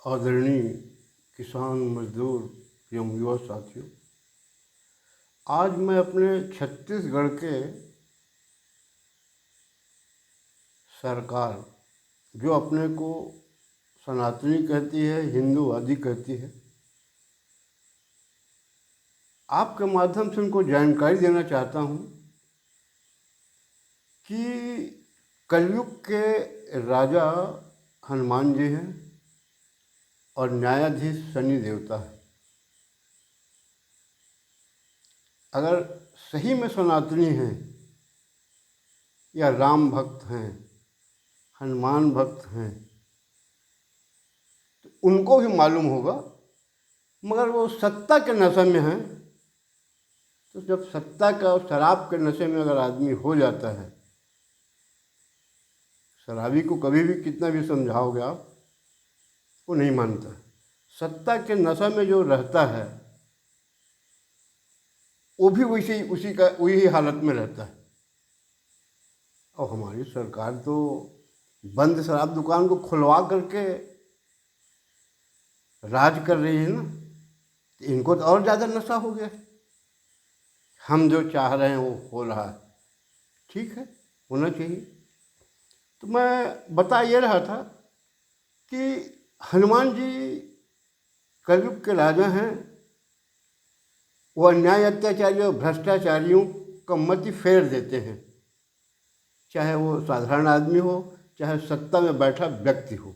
आदरणीय किसान मजदूर एवं युवा साथियों, आज मैं अपने छत्तीसगढ़ के सरकार जो अपने को सनातनी कहती है, हिंदूवादी कहती है, आपके माध्यम से उनको जानकारी देना चाहता हूँ कि कलयुग के राजा हनुमान जी हैं और न्यायाधीश शनि देवता है। अगर सही में सनातनी हैं या राम भक्त हैं, हनुमान भक्त हैं, तो उनको भी मालूम होगा। मगर वो सत्ता के नशे में हैं, तो जब सत्ता का और शराब के नशे में अगर आदमी हो जाता है, शराबी को कभी भी कितना भी समझाओगे आप, वो नहीं मानता। सत्ता के नशे में जो रहता है वो भी वही हालत में रहता है। और हमारी सरकार तो बंद शराब दुकान को खुलवा करके राज कर रही है ना, तो इनको तो और ज़्यादा नशा हो गया। हम जो चाह रहे हैं वो हो रहा है, ठीक है, होना चाहिए। तो मैं बता ये रहा था कि हनुमान जी कलयुग के राजा हैं। वो अन्याय अत्याचारियों भ्रष्टाचारियों का मति फेर देते हैं, चाहे वो साधारण आदमी हो, चाहे सत्ता में बैठा व्यक्ति हो।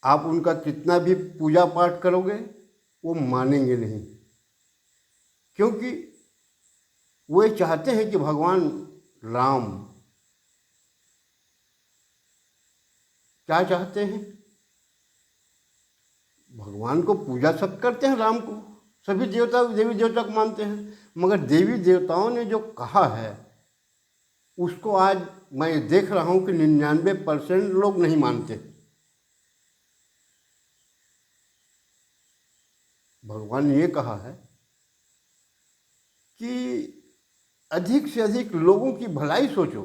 आप उनका कितना भी पूजा पाठ करोगे वो मानेंगे नहीं, क्योंकि वो चाहते हैं कि भगवान राम क्या चाहते हैं। भगवान को पूजा सब करते हैं, राम को सभी देवता देवी देवता को मानते हैं, मगर देवी देवताओं ने जो कहा है उसको आज मैं देख रहा हूँ कि 99% लोग नहीं मानते। भगवान ने ये कहा है कि अधिक से अधिक लोगों की भलाई सोचो,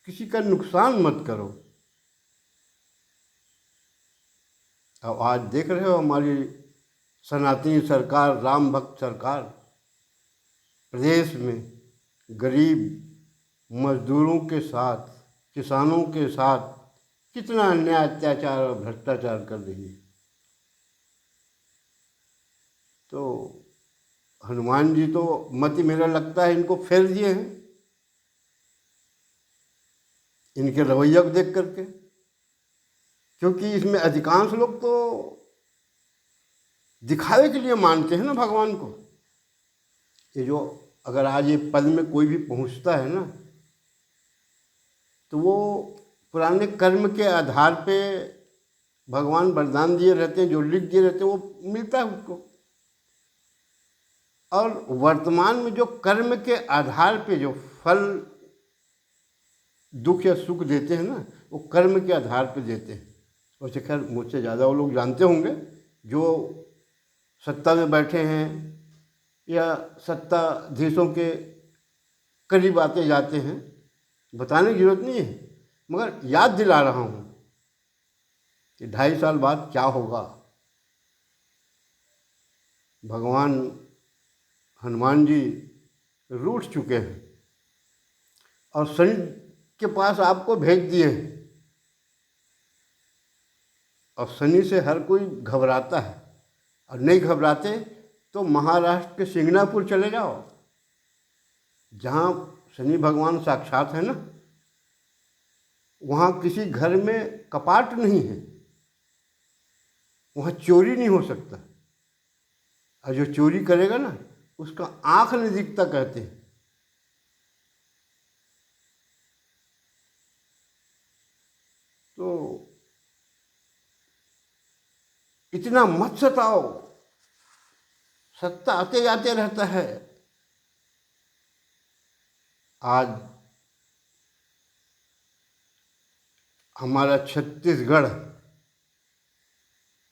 किसी का नुकसान मत करो। अब आज देख रहे हो हमारी सनातनी सरकार, राम भक्त सरकार, प्रदेश में गरीब मजदूरों के साथ, किसानों के साथ कितना अन्याय अत्याचार और भ्रष्टाचार कर रही है। तो हनुमान जी तो मति मेरा लगता है इनको फेर दिए हैं, इनके रवैया को देख करके। क्योंकि इसमें अधिकांश लोग तो दिखावे के लिए मानते हैं ना भगवान को। ये जो अगर आज ये पद में कोई भी पहुंचता है ना, तो वो पुराने कर्म के आधार पे भगवान वरदान दिए रहते हैं, जो लिख दिए रहते हैं वो मिलता है उसको। और वर्तमान में जो कर्म के आधार पे जो फल दुख या सुख देते हैं ना, वो कर्म के आधार पे देते हैं। वैसे खैर मुझसे ज़्यादा वो लोग जानते होंगे जो सत्ता में बैठे हैं या सत्ताधीशों के करीब आते जाते हैं, बताने की जरूरत नहीं है। मगर याद दिला रहा हूँ कि 2.5 साल बाद क्या होगा। भगवान हनुमान जी रूठ चुके हैं और शनि के पास आपको भेज दिए हैं। और शनि से हर कोई घबराता है, और नहीं घबराते तो महाराष्ट्र के सिंगनापुर चले जाओ, जहाँ शनि भगवान साक्षात है ना। वहाँ किसी घर में कपाट नहीं है, वहाँ चोरी नहीं हो सकता, और जो चोरी करेगा ना उसका आँख नहीं दिखता कहते हैं। तो इतना मत सताओ, सत्ता आते जाते रहता है। आज हमारा छत्तीसगढ़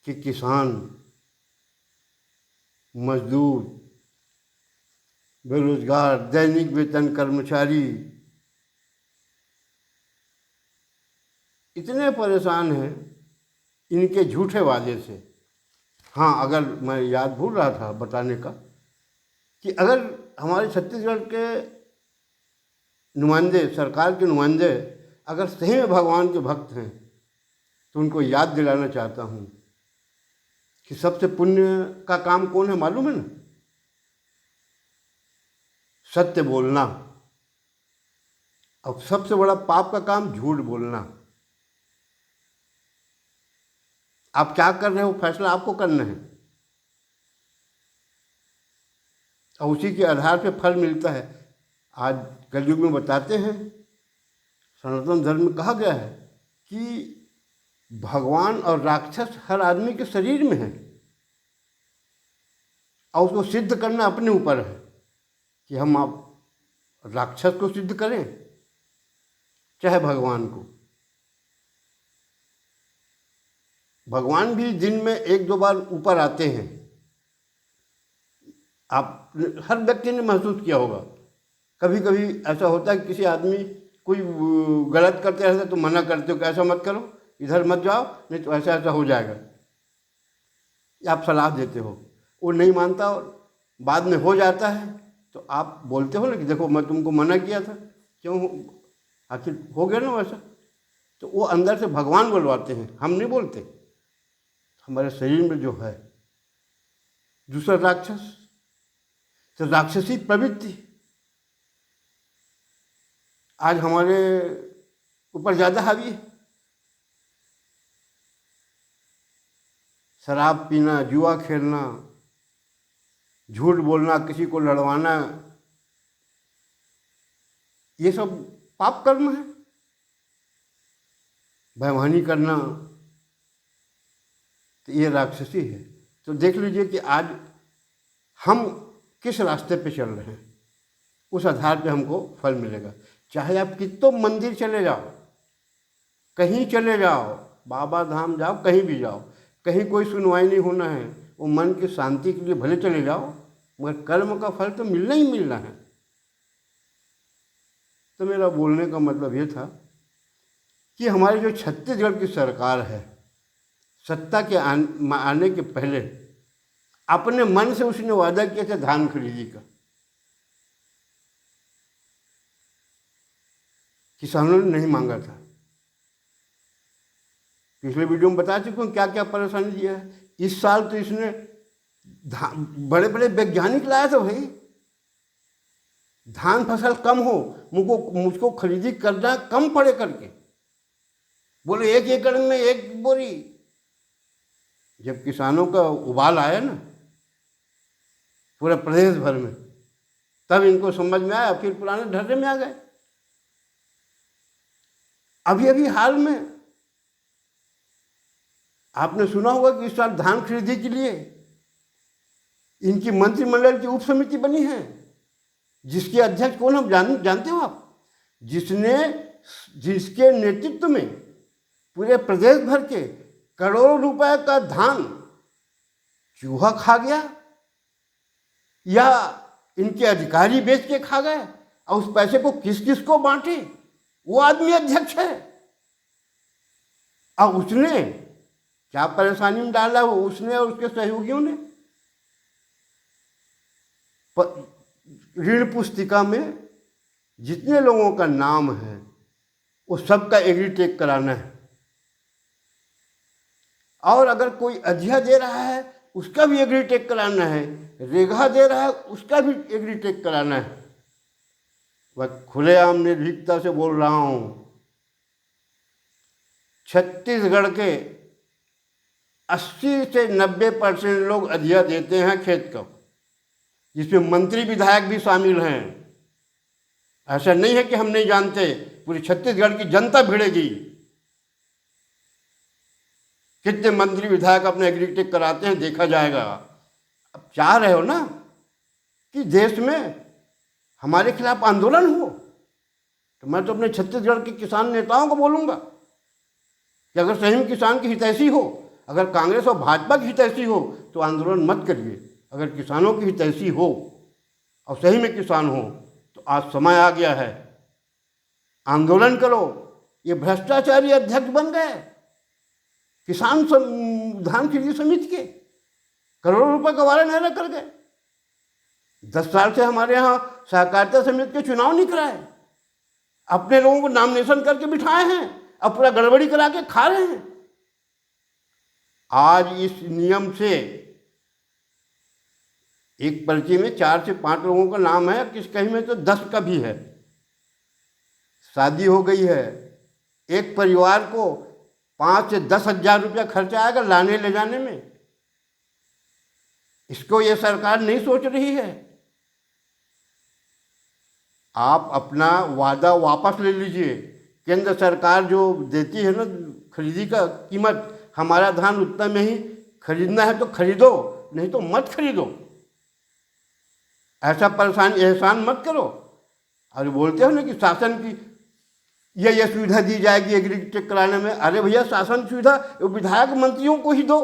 के किसान, मजदूर, बेरोजगार, दैनिक वेतन कर्मचारी इतने परेशान हैं इनके झूठे वादे से। हाँ, अगर मैं याद भूल रहा था बताने का कि अगर हमारे छत्तीसगढ़ के नुमाइंदे, सरकार के नुमाइंदे अगर सही में भगवान के भक्त हैं तो उनको याद दिलाना चाहता हूँ कि सबसे पुण्य का काम कौन है मालूम है ना? सत्य बोलना। और सबसे बड़ा पाप का काम झूठ बोलना। आप क्या कर रहे हो फैसला आपको करना है, और उसी के आधार पे फल मिलता है। आज कलयुग में बताते हैं, सनातन धर्म में कहा गया है कि भगवान और राक्षस हर आदमी के शरीर में है, और उसको सिद्ध करना अपने ऊपर है कि हम आप राक्षस को सिद्ध करें चाहे भगवान को। भगवान भी दिन में एक दो बार ऊपर आते हैं। आप हर व्यक्ति ने महसूस किया होगा, कभी कभी ऐसा होता है कि किसी आदमी कोई गलत करते रहता है तो मना करते हो कि ऐसा मत करो, इधर मत जाओ, नहीं तो ऐसा ऐसा हो जाएगा, आप सलाह देते हो, वो नहीं मानता और बाद में हो जाता है तो आप बोलते हो ना कि देखो मैं तुमको मना किया था, क्यों आखिर हो गया ना वैसा। तो वो अंदर से भगवान बुलवाते हैं, हम नहीं बोलते। हमारे शरीर में जो है दूसरा राक्षस, तो राक्षसी प्रवृत्ति आज हमारे ऊपर ज़्यादा हावी है। शराब पीना, जुआ खेलना, झूठ बोलना, किसी को लड़वाना, ये सब पाप कर्म है। बेईमानी करना, तो ये राक्षसी है। तो देख लीजिए कि आज हम किस रास्ते पे चल रहे हैं, उस आधार पे हमको फल मिलेगा। चाहे आप कितनों मंदिर चले जाओ, कहीं चले जाओ, बाबा धाम जाओ, कहीं भी जाओ, कहीं कोई सुनवाई नहीं होना है, वो मन की शांति के लिए भले चले जाओ, मगर कर्म का फल तो मिलना ही मिलना है। तो मेरा बोलने का मतलब ये था कि हमारी जो छत्तीसगढ़ की सरकार है, सत्ता के आने के पहले अपने मन से उसने वादा किया था धान खरीदी का। किसानों ने नहीं मांगा था। पिछले वीडियो में बता चुका हूँ क्या क्या परेशानी दिया है। इस साल तो इसने बड़े बड़े वैज्ञानिक लाया था भाई, धान फसल कम हो, मुझको खरीदी करना कम पड़े करके, बोले 1 एकड़ में 1 बोरी। जब किसानों का उबाल आया ना पूरे प्रदेश भर में, तब इनको समझ में आया, फिर पुराने ढर्रे में आ गए। अभी अभी हाल में आपने सुना होगा कि इस साल धान खरीदी के लिए इनकी मंत्रिमंडल की उप समिति बनी है, जिसके अध्यक्ष कौन हम जानते हो आप? जिसके नेतृत्व में पूरे प्रदेश भर के करोड़ों रुपए का धान चूहा खा गया या इनके अधिकारी बेच के खा गए, और उस पैसे को किस किस को बांटे, वो आदमी अध्यक्ष है। और उसने क्या परेशानी में डाला, वो उसने और उसके सहयोगियों ने ऋण पुस्तिका में जितने लोगों का नाम है वो सबका एग्रीटेक कराना है, और अगर कोई अधिया दे रहा है उसका भी एग्रीटेक कराना है, रेगा दे रहा है उसका भी एग्रीटेक कराना है। वह खुलेआम निर्भीकता से बोल रहा हूँ, छत्तीसगढ़ के 80 से 90% लोग अधिया देते हैं खेत को, जिसमें मंत्री विधायक भी शामिल हैं। ऐसा नहीं है कि हम नहीं जानते, पूरी छत्तीसगढ़ की जनता भिड़ेगी कितने मंत्री विधायक अपने एग्रीटेक कराते हैं, देखा जाएगा। अब चाह रहे हो ना कि देश में हमारे खिलाफ आंदोलन हो, तो मैं तो अपने छत्तीसगढ़ के किसान नेताओं को बोलूँगा कि अगर सही में किसान की हितैषी हो, अगर कांग्रेस और भाजपा की हितैषी हो तो आंदोलन मत करिए। अगर किसानों की हितैषी हो और सही में किसान हो तो आज समय आ गया है, आंदोलन करो। ये भ्रष्टाचारी अध्यक्ष बन गए, धान खरीदी समिति के करोड़ों रुपए गंवारे नहीं कर गए। 10 साल से हमारे यहाँ सहकारिता समिति के चुनाव नहीं कराए, अपने लोगों को नॉमिनेशन करके बिठाए हैं, अब पूरा गड़बड़ी करा के खा रहे हैं। आज इस नियम से एक पर्ची में 4 से 5 लोगों का नाम है, किस कहीं में तो 10 का भी है। शादी हो गई है, एक परिवार को 5 से 10 हजार रुपया खर्चा आएगा लाने ले जाने में। इसको ये सरकार नहीं सोच रही है। आप अपना वादा वापस ले लीजिए। केंद्र सरकार जो देती है ना खरीदी का कीमत, हमारा धान उतना में ही खरीदना है तो खरीदो, नहीं तो मत खरीदो। ऐसा एहसान मत करो। और बोलते हो ना कि शासन की ये सुविधा दी जाएगी एग्रीकल्चर कराने में। अरे भैया, शासन सुविधा विधायक मंत्रियों को ही दो,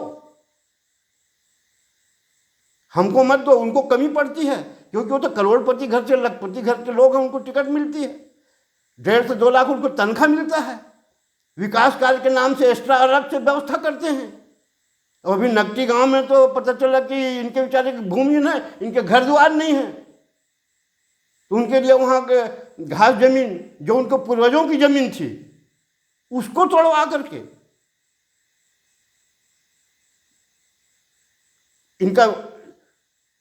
हमको मत दो। उनको कमी पड़ती है क्योंकि वो तो करोड़पति घर से लखपति घर के लोग हैं, उनको टिकट मिलती है, 1.5 से 2 लाख उनको तनख्वाह मिलता है। विकास कार्य के नाम से एक्स्ट्रा अलग से व्यवस्था करते हैं। और अभी नकटी गांव में तो पता चला कि इनके बेचारे की भूमि है, इनके घर द्वार नहीं है, तो उनके लिए वहाँ के घास जमीन जो उनके पूर्वजों की जमीन थी उसको तोड़वा करके इनका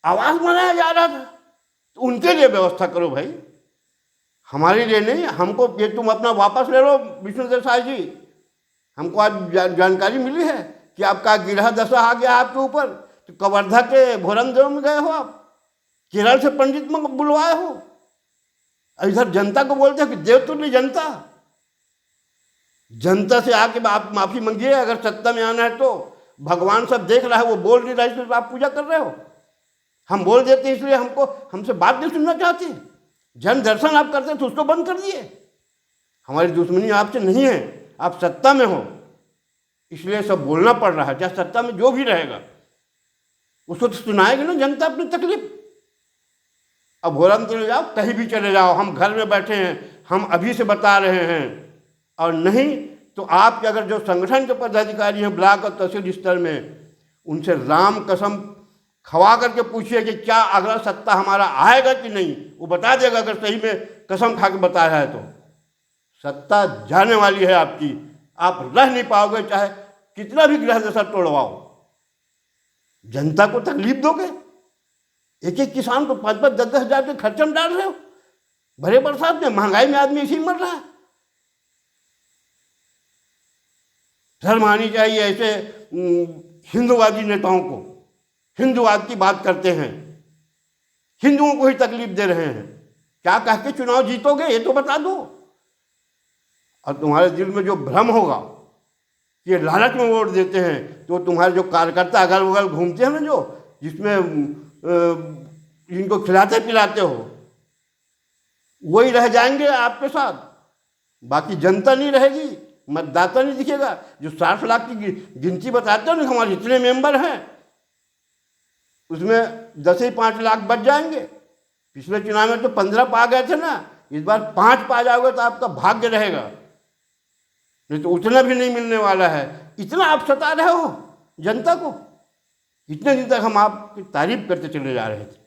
आवास बनाया जा रहा था। तो उनके लिए व्यवस्था करो भाई, हमारे लिए नहीं। हमको ये तुम अपना वापस ले लो विष्णुदेव साय जी। हमको आज जानकारी मिली है कि आपका गिरह दशा आ गया आपके ऊपर। तो कवर्धा के भोरमदेव में गए हो आप, केरल से पंडित में बुलवाए हो, इधर जनता को बोलते हो कि देवतुल्य जनता। जनता से आके आप माफ़ी मांगिए अगर सत्ता में आना है तो। भगवान सब देख रहा है, वो बोल नहीं रहा है, इसलिए आप पूजा कर रहे हो। हम बोल देते हैं इसलिए हमसे बात नहीं सुनना चाहते। जन दर्शन आप करते तो उसको बंद कर दिए। हमारी दुश्मनी आपसे नहीं है, आप सत्ता में हो इसलिए सब बोलना पड़ रहा है। चाहे सत्ता में जो भी रहेगा उसको तो सुनाएगी ना जनता अपनी तकलीफ। अब भोरम चले जाओ, कहीं भी चले जाओ, हम घर में बैठे हैं, हम अभी से बता रहे हैं। और नहीं तो आपके अगर जो संगठन के पदाधिकारी हैं ब्लॉक और तहसील स्तर में, उनसे राम कसम खवा करके पूछिए कि क्या अगला सत्ता हमारा आएगा कि नहीं। वो बता देगा, अगर सही में कसम खा के बताया है तो। सत्ता जाने वाली है आपकी, आप रह नहीं पाओगे चाहे कितना भी ग्रह दशा तोड़वाओ। जनता को तकलीफ दोगे, एक एक किसान को 5-5, 10-10 हजार के खर्चे में डाल रहे हो। भरे बरसात में, महंगाई में आदमी इसी मर रहा है। शर्म आनी चाहिए ऐसे हिंदूवादी नेताओं को। हिंदूवाद की बात करते हैं, हिंदुओं को ही तकलीफ दे रहे हैं। क्या कह के चुनाव जीतोगे ये तो बता दो। और तुम्हारे दिल में जो भ्रम होगा कि ये लालच में वोट देते हैं, तो तुम्हारे जो कार्यकर्ता अगल बगल घूमते हैं ना, जो जिसमें जिनको खिलाते पिलाते हो, वही रह जाएंगे आपके साथ। बाकी जनता नहीं रहेगी, मतदाता नहीं दिखेगा। जो 60 लाख की गिनती बताते हो ना, हमारे इतने मेंबर हैं, उसमें 10 से 5 लाख बच जाएंगे। पिछले चुनाव में तो 15 पा गए थे ना, इस बार 5 पा जाओगे तो आपका भाग्य रहेगा, नहीं तो उतना भी नहीं मिलने वाला है। इतना आप सता रहे हो जनता को। इतने दिन तक हम आपकी तारीफ करते चले जा रहे थे,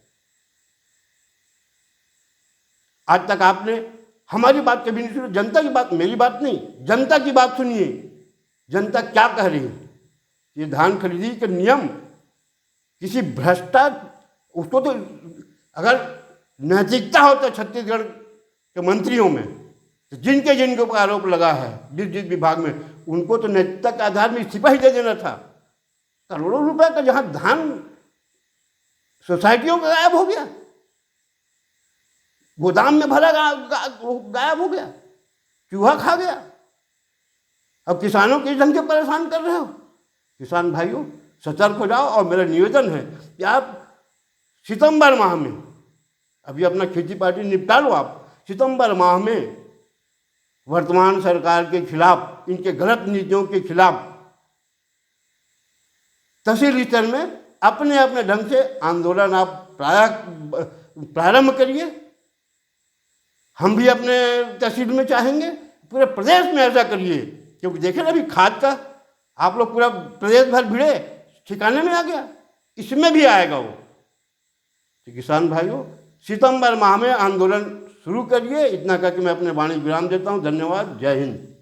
आज तक आपने हमारी बात कभी नहीं सुनी। जनता की बात, मेरी बात नहीं, जनता की बात सुनिए। जनता क्या कह रही है। ये धान खरीदी के नियम किसी भ्रष्टाचार, उसको तो अगर नैतिकता हो तो छत्तीसगढ़ के मंत्रियों में तो जिनके ऊपर आरोप लगा है जिस विभाग में, उनको तो नैतिकता के आधार में इस्तीफा ही दे देना था। करोड़ों रुपए का जहां धान सोसाइटियों का गायब हो गया, गोदाम में भरा गायब हो गया, चूहा खा गया। अब किसानों को इस ढंग से परेशान कर रहे हो। किसान भाइयों सतर्क हो जाओ। और मेरा निवेदन है कि आप सितंबर माह में, अभी अपना खेती पार्टी निपटा लो, आप सितंबर माह में वर्तमान सरकार के खिलाफ, इनके गलत नीतियों के खिलाफ तहसील स्तर में अपने अपने ढंग से आंदोलन आप प्रारंभ करिए। हम भी अपने तहसील में चाहेंगे, पूरे प्रदेश में ऐसा करिए। क्योंकि देखें ना अभी खाद का आप लोग पूरा प्रदेश भर भिड़े, ठिकाने में आ गया, इसमें भी आएगा वो। तो किसान भाइयों, सितंबर माह में आंदोलन शुरू करिए। इतना करके मैं अपने वाणी विराम देता हूँ। धन्यवाद। जय हिंद।